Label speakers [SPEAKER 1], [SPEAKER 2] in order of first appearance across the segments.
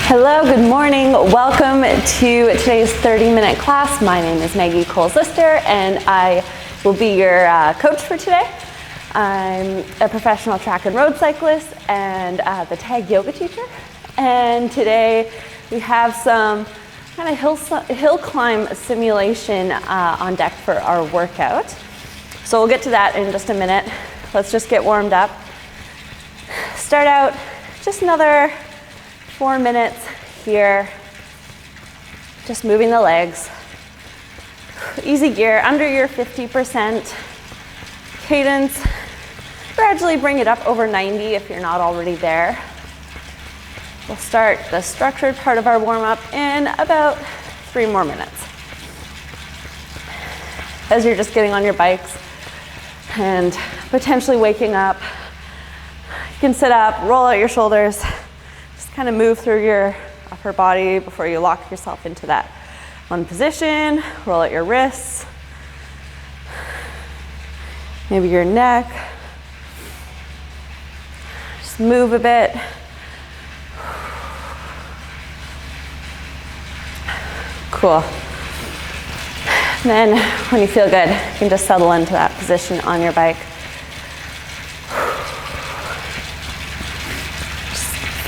[SPEAKER 1] Hello, good morning. Welcome to today's 30-minute class. My name is Maggie Coles-Lister, and I will be your coach for today. I'm a professional track and road cyclist and the tag yoga teacher. And today we have some kind of hill climb simulation on deck for our workout. So we'll get to that in just a minute. Let's just get warmed up. Start out just another 4 minutes here, just moving the legs. Easy gear, under your 50% cadence. Gradually bring it up over 90 if you're not already there. We'll start the structured part of our warm-up in about 3 more minutes. As you're just getting on your bikes and potentially waking up, you can sit up, roll out your shoulders, just kind of move through your upper body before you lock yourself into that one position. Roll out your wrists, maybe your neck. Just move a bit. Cool. And then when you feel good, you can just settle into that position on your bike.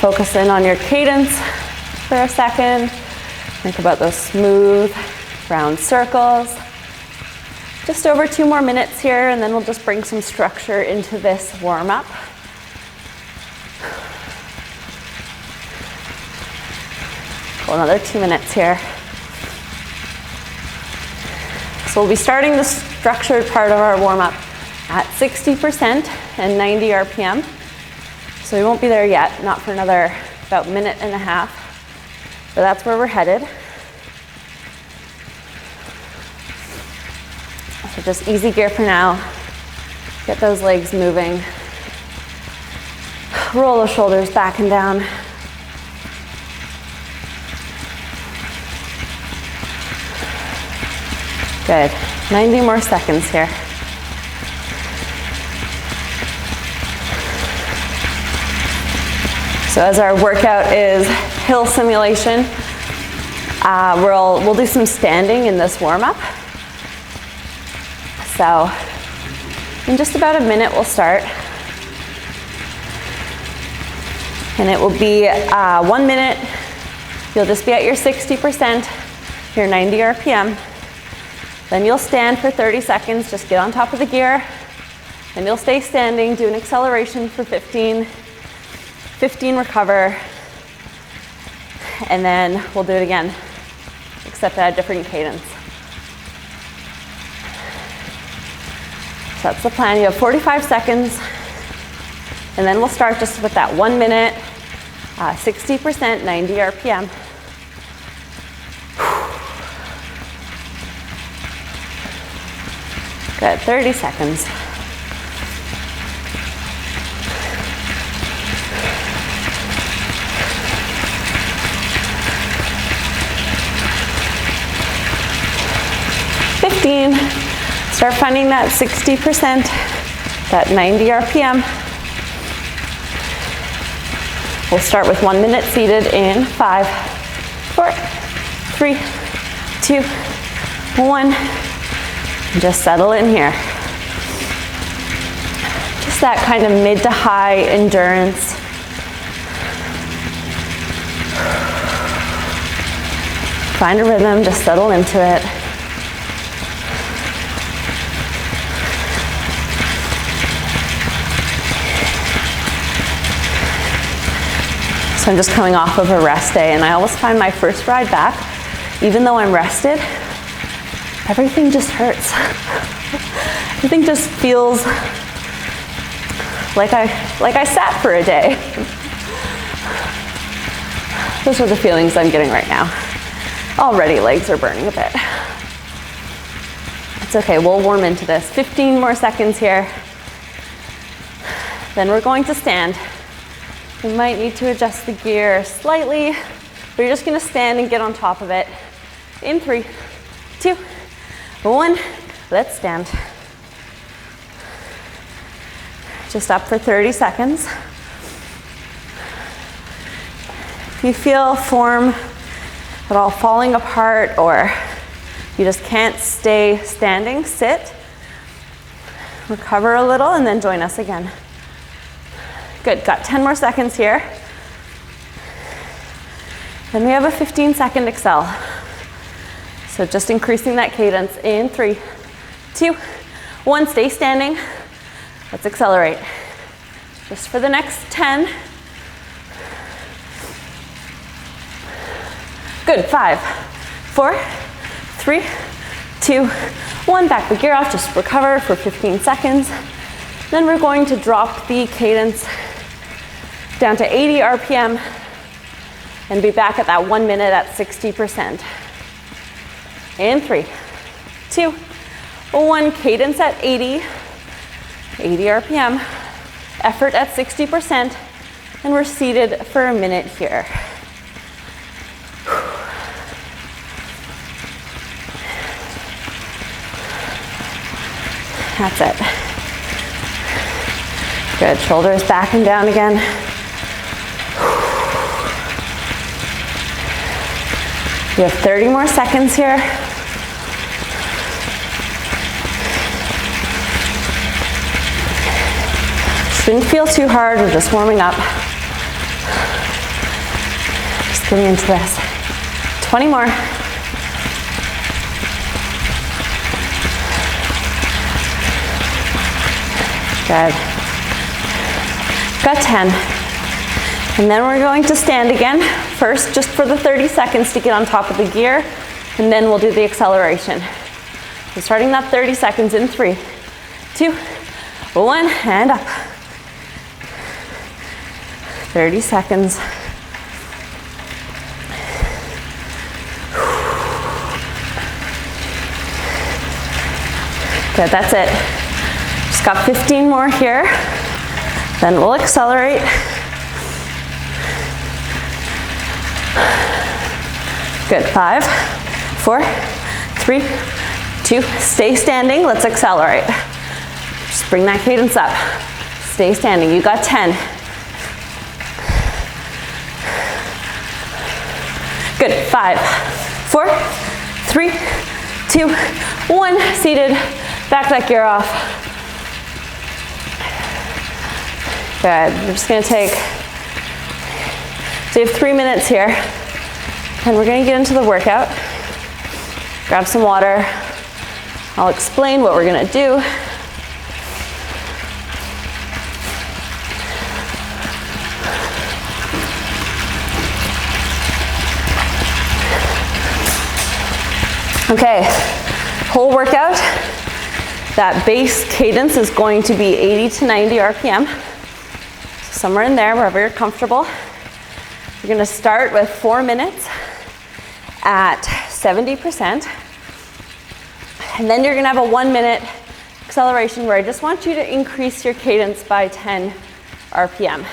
[SPEAKER 1] Focus in on your cadence for a second. Think about those smooth, round circles. Just over 2 more minutes here, and then we'll just bring some structure into this warm-up. Cool, another 2 minutes here. So we'll be starting the structured part of our warm-up at 60% and 90 RPM. So we won't be there yet, not for another about minute and a half, but that's where we're headed. So just easy gear for now. Get those legs moving. Roll those shoulders back and down. Good, 90 more seconds here. So as our workout is hill simulation, we'll do some standing in this warm-up. So in just about a minute we'll start. And it will be 1 minute. You'll just be at your 60%, your 90 RPM. Then you'll stand for 30 seconds, just get on top of the gear. Then you'll stay standing, do an acceleration for 15 recover, and then we'll do it again, except at a different cadence. So that's the plan. You have 45 seconds, and then we'll start just with that 1 minute, 60%, 90 RPM. Good, 30 seconds. Start finding that 60%, that 90 RPM. We'll start with 1 minute seated in 5, 4, 3, 2, 1. And just settle in here. Just that kind of mid to high endurance. Find a rhythm, just settle into it. So I'm just coming off of a rest day, and I always find my first ride back, even though I'm rested, everything just hurts. Everything just feels like I sat for a day. Those are the feelings I'm getting right now. Already legs are burning a bit. It's okay, we'll warm into this. 15 more seconds here. Then we're going to stand. You might need to adjust the gear slightly, but you're just gonna stand and get on top of it. In 3, 2, 1, let's stand. Just up for 30 seconds. If you feel form at all falling apart or you just can't stay standing, sit, recover a little, and then join us again. Good, got 10 more seconds here. Then we have a 15-second accel. So just increasing that cadence in 3, 2, 1, stay standing. Let's accelerate. Just for the next 10. Good, 5, 4, 3, 2, 1. Back the gear off, just recover for 15 seconds. Then we're going to drop the cadence down to 80 RPM and be back at that 1 minute at 60%. In 3, 2, 1, cadence at 80 RPM, effort at 60%, and we're seated for a minute here. That's it. Good, shoulders back and down again. You have 30 more seconds here. Shouldn't feel too hard, we're just warming up. Just getting into this. 20 more. Good. Got 10. And then we're going to stand again. First, just for the 30 seconds to get on top of the gear, and then we'll do the acceleration. So starting that 30 seconds in 3, 2, 1, and up. 30 seconds. Good, that's it. Just got 15 more here. Then we'll accelerate. Good, 5, 4, 3, 2, stay standing, let's accelerate. Just bring that cadence up. Stay standing, you got 10. Good, 5, 4, 3, 2, 1, seated, back that gear off. Good, we're just gonna take, so you have 3 minutes here, and we're gonna get into the workout. Grab some water. I'll explain what we're gonna do. Okay, whole workout, that base cadence is going to be 80 to 90 RPM. So somewhere in there, wherever you're comfortable. You're gonna start with 4 minutes at 70%. And then you're gonna have a 1 minute acceleration where I just want you to increase your cadence by 10 RPM.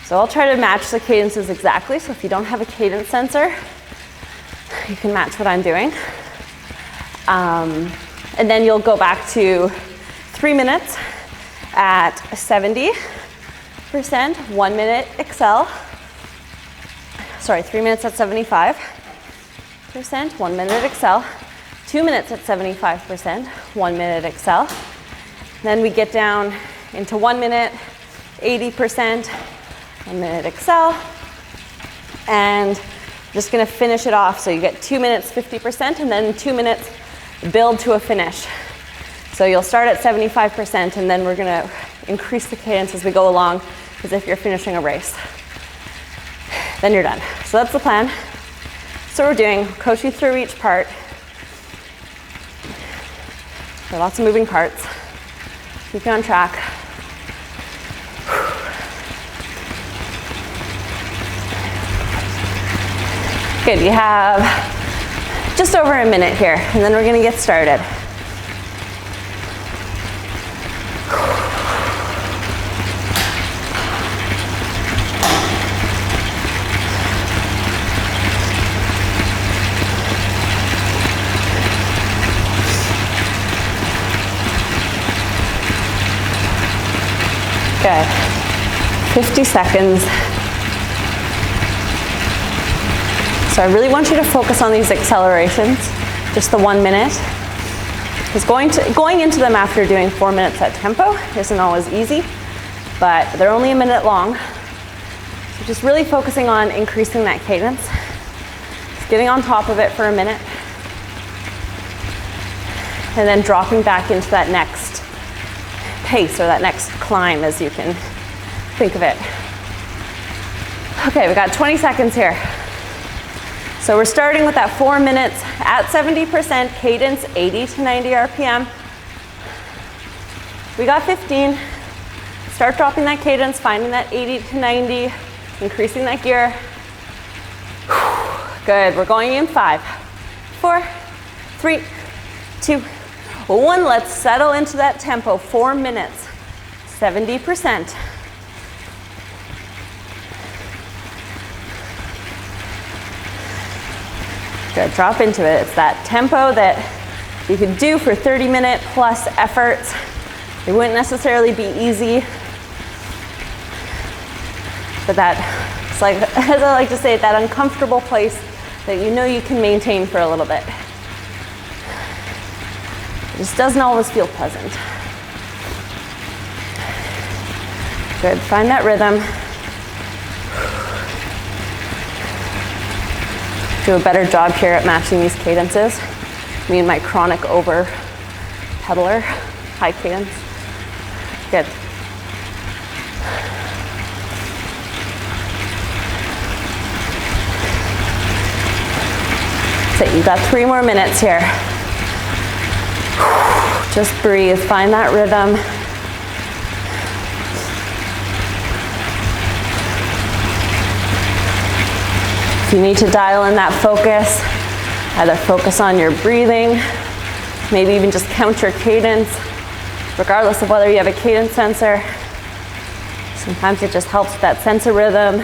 [SPEAKER 1] So I'll try to match the cadences exactly. So if you don't have a cadence sensor, you can match what I'm doing. And then you'll go back to 3 minutes at 70%, 1 minute accel. Sorry, 3 minutes at 75%, 1 minute accel. 2 minutes at 75%, 1 minute accel. Then we get down into 1 minute, 80%, 1 minute accel. And just gonna finish it off. So you get 2 minutes, 50%, and then 2 minutes, build to a finish. So you'll start at 75%, and then we're gonna increase the cadence as we go along, as if you're finishing a race. Then you're done. So that's the plan. So we're doing, coach you through each part. There are lots of moving parts. Keep you on track. Good, you have just over a minute here, and then we're gonna get started. Good. 50 seconds. So I really want you to focus on these accelerations, just the 1 minute. Because going into them after doing 4 minutes at tempo isn't always easy, but they're only a minute long. So just really focusing on increasing that cadence, just getting on top of it for a minute, and then dropping back into that next pace or that next climb, as you can think of it. Okay, we got 20 seconds here. So we're starting with that 4 minutes at 70% cadence, 80 to 90 RPM. We got 15. Start dropping that cadence, finding that 80 to 90, increasing that gear. Good, we're going in 5, 4, 3, 2, 1. Let's settle into that tempo, 4 minutes, 70%. Good, drop into it. It's that tempo that you could do for 30-minute plus efforts. It wouldn't necessarily be easy, but it's like, as I like to say, that uncomfortable place that you know you can maintain for a little bit. It just doesn't always feel pleasant. Good, find that rhythm. Do a better job here at matching these cadences. Me and my chronic over pedaler, high cadence. Good. So you've got 3 more minutes here. Just breathe, find that rhythm. If you need to dial in that focus, either focus on your breathing, maybe even just count your cadence, regardless of whether you have a cadence sensor. Sometimes it just helps with that sense of rhythm.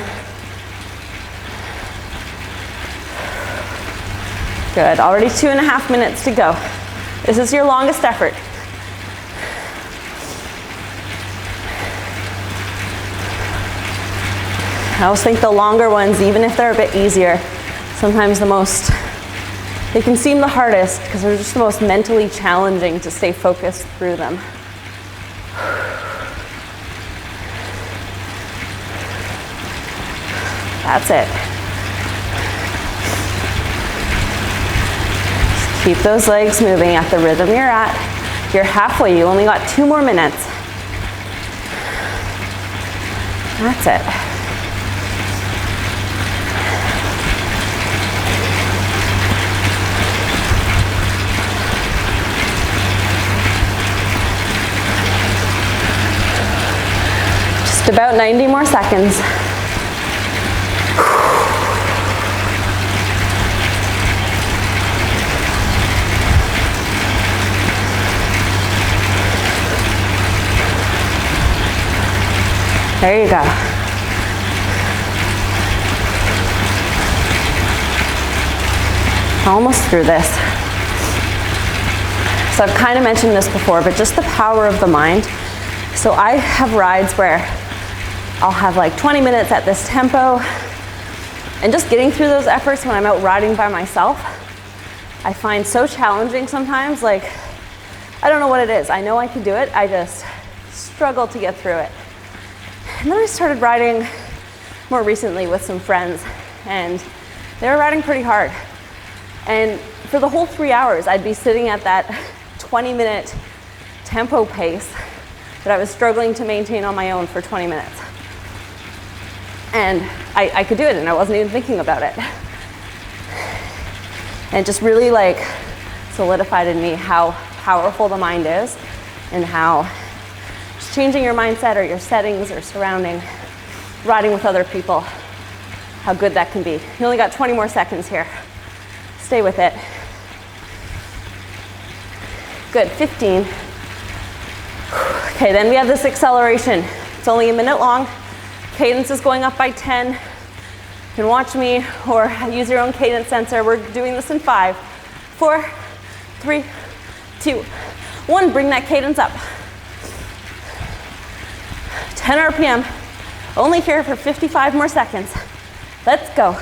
[SPEAKER 1] Good, already 2.5 minutes to go. This is your longest effort. I always think the longer ones, even if they're a bit easier, sometimes they can seem the hardest because they're just the most mentally challenging to stay focused through them. That's it. Just keep those legs moving at the rhythm you're at. You're halfway, you only got 2 more minutes. That's it. About 90 more seconds. There you go. Almost through this. So I've kind of mentioned this before, but just the power of the mind. So I have rides where I'll have like 20 minutes at this tempo, and just getting through those efforts when I'm out riding by myself, I find so challenging sometimes. Like, I don't know what it is. I know I can do it. I just struggle to get through it. And then I started riding more recently with some friends, and they were riding pretty hard. And for the whole 3 hours, I'd be sitting at that 20-minute tempo pace that I was struggling to maintain on my own for 20 minutes. And I could do it, and I wasn't even thinking about it. And it just really like solidified in me how powerful the mind is, and how just changing your mindset or your settings or surrounding, riding with other people, how good that can be. You only got 20 more seconds here. Stay with it. Good, 15. Okay, then we have this acceleration. It's only a minute long. Cadence is going up by 10. You can watch me or use your own cadence sensor. We're doing this in 5, 4, 3, 2, 1. Bring that cadence up. 10 RPM. Only here for 55 more seconds. Let's go.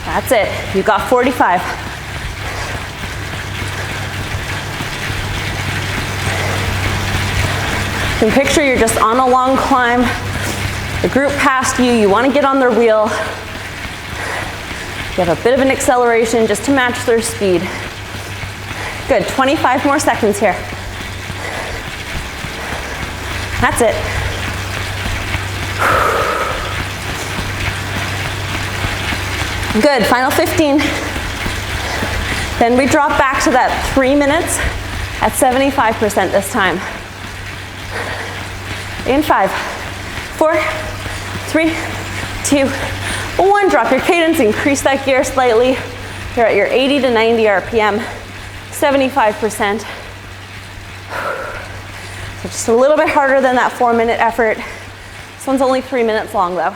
[SPEAKER 1] That's it. You got 45. You can picture you're just on a long climb. The group passed you. You want to get on their wheel. You have a bit of an acceleration just to match their speed. Good. 25 more seconds here. That's it. Good. Final 15. Then we drop back to that 3 minutes at 75% this time. In 5, 4, 3, 2, 1. Drop your cadence, increase that gear slightly. You're at your 80 to 90 RPM, 75%. So just a little bit harder than that 4-minute effort. This one's only 3 minutes long though.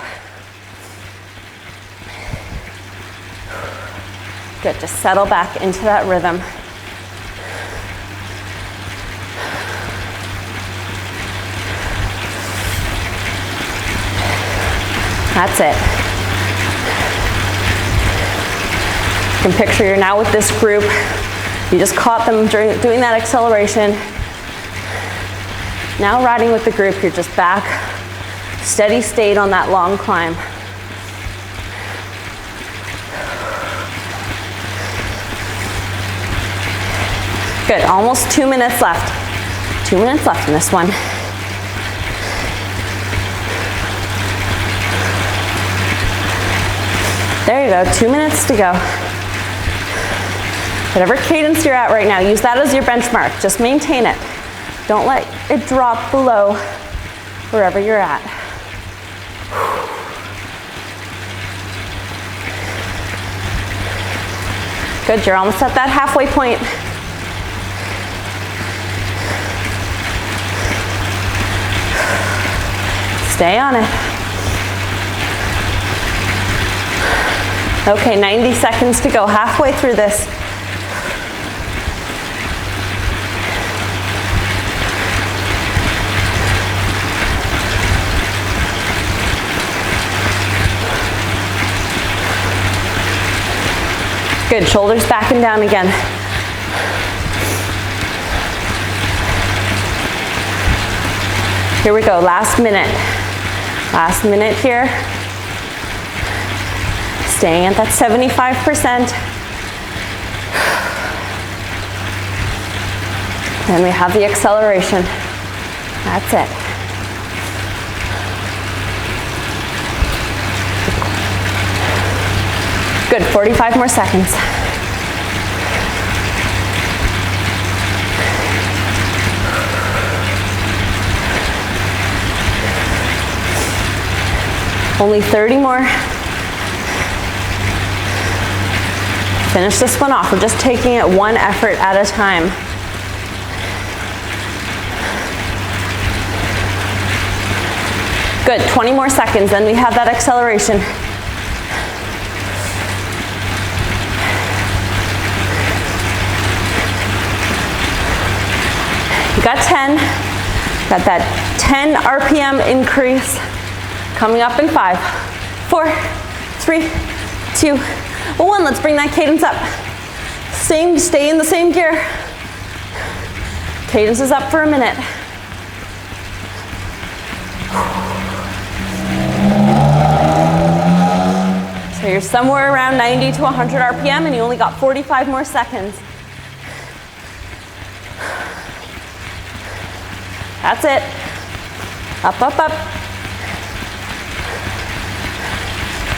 [SPEAKER 1] Good, just settle back into that rhythm. That's it. You can picture you're now with this group. You just caught them doing that acceleration. Now riding with the group, you're just back, steady state on that long climb. Good, almost 2 minutes left. 2 minutes left in this one. There you go, 2 minutes to go. Whatever cadence you're at right now, use that as your benchmark. Just maintain it. Don't let it drop below wherever you're at. Good, you're almost at that halfway point. Stay on it. Okay, 90 seconds to go, halfway through this. Good, shoulders back and down again. Here we go, last minute. Last minute here. Staying at that 75%. Then we have the acceleration. That's it. Good, 45 more seconds. Only 30 more. Finish this one off. We're just taking it one effort at a time. Good, 20 more seconds, then we have that acceleration. You got 10, got that 10 RPM increase coming up in 5, 4, 3, 2, 1. Let's bring that cadence up. Stay in the same gear. Cadence is up for a minute. So you're somewhere around 90 to 100 RPM and you only got 45 more seconds. That's it. Up, up, up.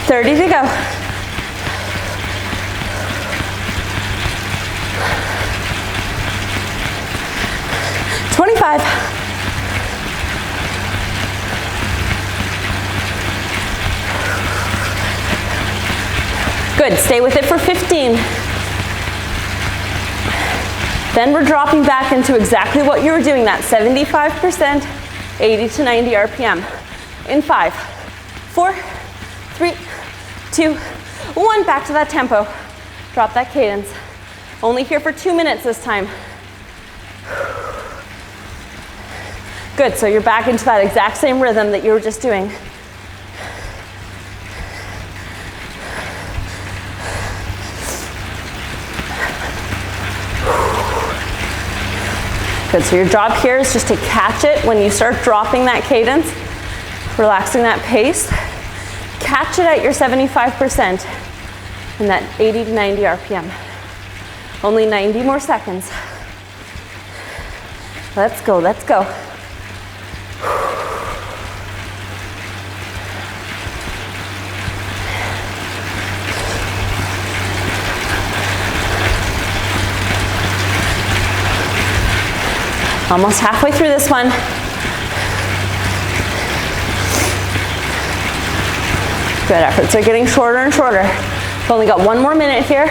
[SPEAKER 1] 30 to go. Good, stay with it for 15. Then we're dropping back into exactly what you were doing, that 75%, 80 to 90 RPM. In 5, 4, 3, 2, 1, back to that tempo. Drop that cadence. Only here for 2 minutes this time. Good, so you're back into that exact same rhythm that you were just doing. Good, so your job here is just to catch it when you start dropping that cadence, relaxing that pace. Catch it at your 75% in that 80 to 90 RPM. Only 90 more seconds. Let's go, let's go. Almost halfway through this one. Good, efforts are getting shorter and shorter. We've only got 1 more minute here.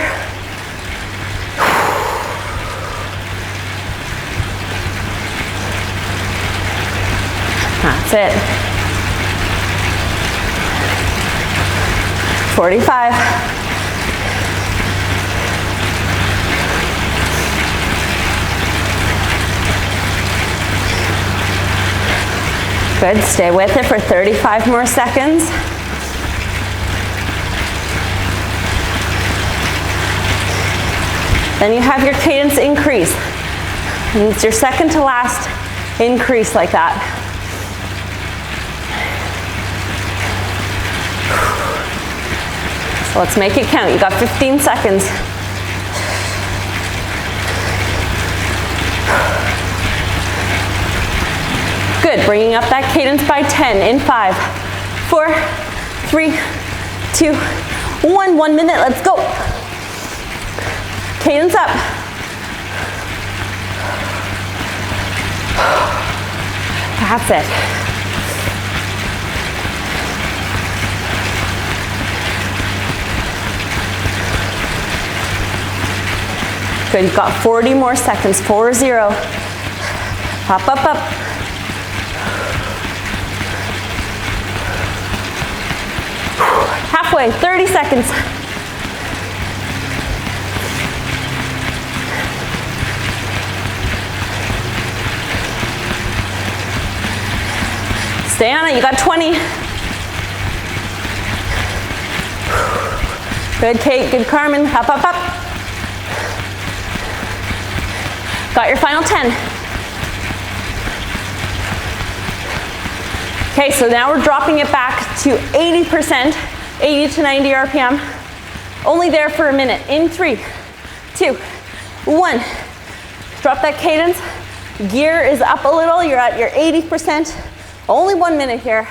[SPEAKER 1] That's it. 45. Good, stay with it for 35 more seconds. Then you have your cadence increase. And it's your second to last increase like that. So let's make it count. You got 15 seconds. Good, bringing up that cadence by 10 in 5, 4, 3, 2, 1. 1 minute, let's go. Cadence up. That's it. Good, you've got 40 more seconds, 4-0. Up, up, up. Halfway, 30 seconds. Stay on it, you got 20. Good, Kate, good, Carmen, up, up, up. Got your final 10. Okay, so now we're dropping it back to 80%, 80 to 90 RPM. Only there for a minute. In 3, 2, 1. Drop that cadence. Gear is up a little. You're at your 80%. Only 1 minute here.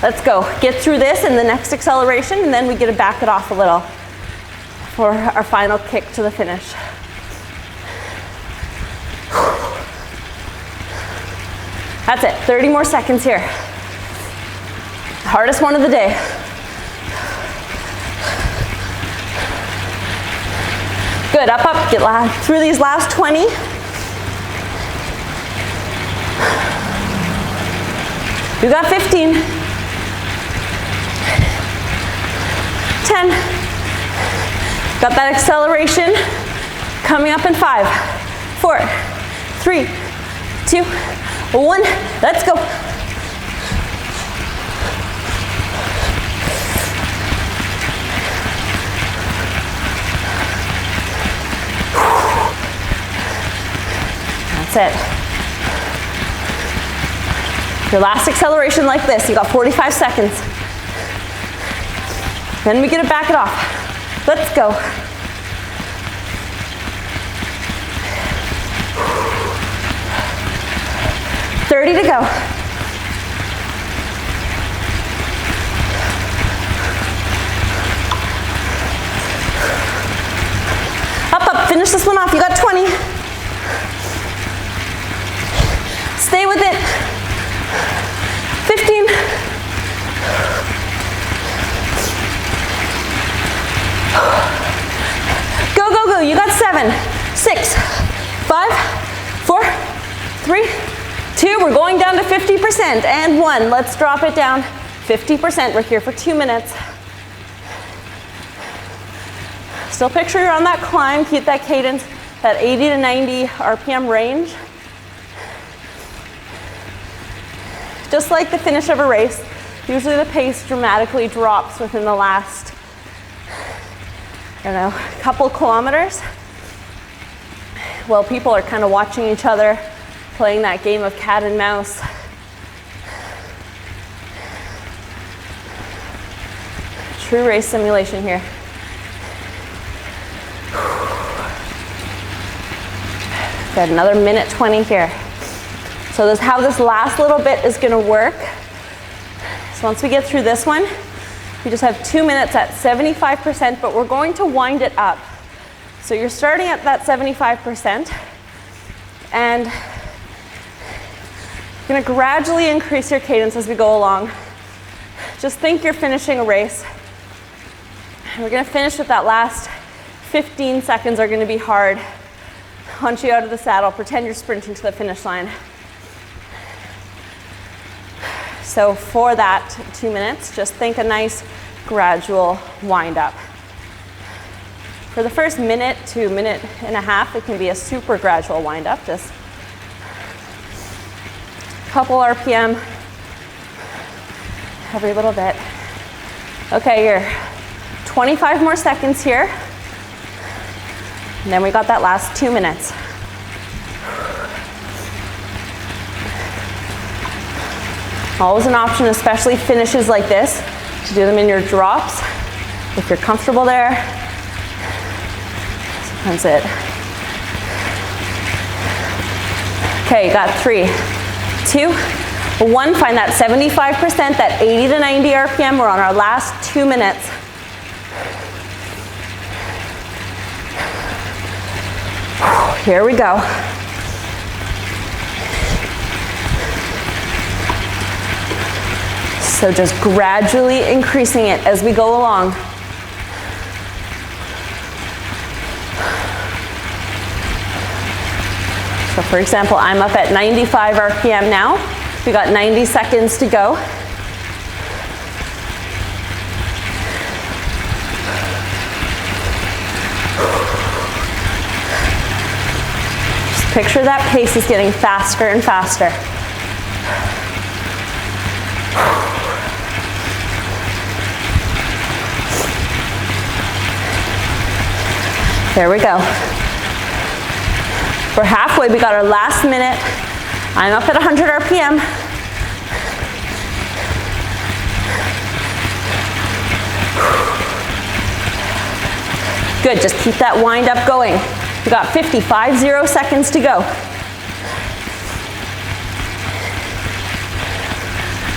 [SPEAKER 1] Let's go. Get through this and the next acceleration, and then we get to back it off a little for our final kick to the finish. That's it. 30 more seconds here. Hardest one of the day. Good. Up, up. Get through these last 20. You got 15. 10. Got that acceleration coming up in 5, 4, 3, 2, 1. Let's go. That's it. Your last acceleration like this, you got 45 seconds. Then we get to back it off. Let's go. $30 to go. Up, up, finish this one off. You got 20. Stay with it. 15. Go, go, go. You got 7, 6, 5, 4, 3, 2. We're going down to 50% and 1. Let's drop it down. 50%. We're here for 2 minutes. Still picture you're on that climb. Keep that cadence, that 80 to 90 RPM range. Just like the finish of a race, usually the pace dramatically drops within the last a couple kilometers. Well, people are kind of watching each other, playing that game of cat and mouse. True race simulation here. Good, another minute 20 here. So this is how this last little bit is gonna work. So once we get through this one, we just have 2 minutes at 75%, but we're going to wind it up. So you're starting at that 75%, and you're gonna gradually increase your cadence as we go along. Just think you're finishing a race. And we're gonna finish with that last 15 seconds are gonna be hard. Hunch you out of the saddle, pretend you're sprinting to the finish line. So for that 2 minutes, just think a nice gradual wind up. For the first minute to minute and a half, it can be a super gradual wind up, just a couple RPM every little bit. Okay, you're 25 more seconds here. And then we got that last 2 minutes. Always an option, especially finishes like this, to do them in your drops if you're comfortable there. Sometimes it. Okay, you got 3, 2, 1. Find that 75%, that 80 to 90 RPM. We're on our last 2 minutes. Here we go. So just gradually increasing it as we go along. So for example, I'm up at 95 RPM now. We got 90 seconds to go. Just picture that pace is getting faster and faster. There we go. We're halfway, we got our last minute. I'm up at 100 RPM. Good, just keep that wind up going. We got 50 seconds to go.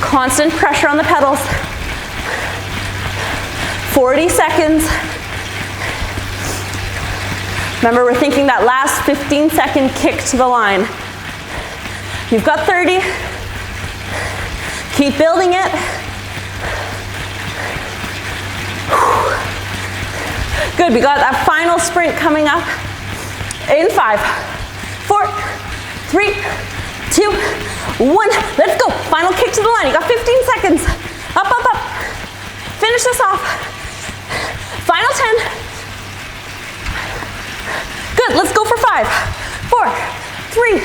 [SPEAKER 1] Constant pressure on the pedals. 40 seconds. Remember, we're thinking that last 15-second kick to the line. You've got 30. Keep building it. Good, we got that final sprint coming up. In 5, 4, 3, 2, 1. Let's go. Final kick to the line. You got 15 seconds. Up, up, up. Finish this off. Final 10. Good, let's go for 5, 4, 3,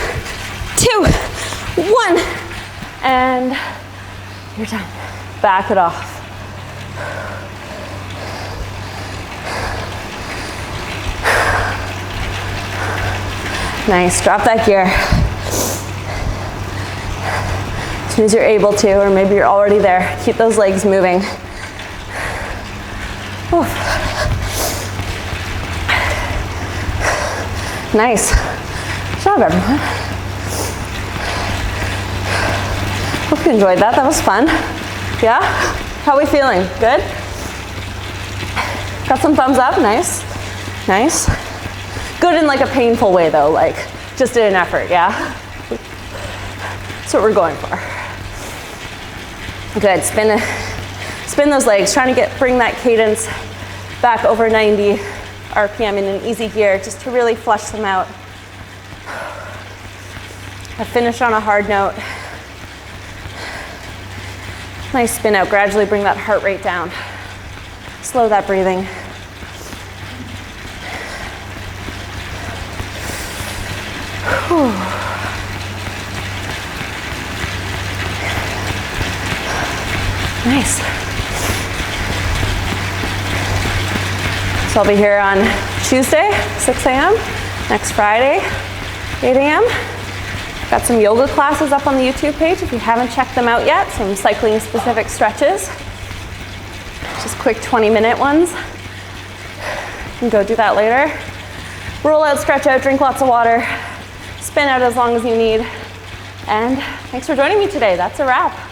[SPEAKER 1] 2, 1. And you're done. Back it off. Nice, drop that gear. As soon as you're able to, or maybe you're already there, keep those legs moving. Oof. Nice. Good job, everyone. Hope you enjoyed that. That was fun. Yeah? How are we feeling? Good? Got some thumbs up? Nice. Nice. Good in like a painful way though, like just in an effort, yeah? That's what we're going for. Good, spin those legs, trying to bring that cadence back over 90 RPM in an easy gear, just to really flush them out. I finish on a hard note. Nice spin out, gradually bring that heart rate down. Slow that breathing. Whew. Nice. So I'll be here on Tuesday, 6 a.m., next Friday, 8 a.m. Got some yoga classes up on the YouTube page if you haven't checked them out yet, some cycling specific stretches, just quick 20-minute ones. You can go do that later. Roll out, stretch out, drink lots of water, spin out as long as you need. And thanks for joining me today. That's a wrap.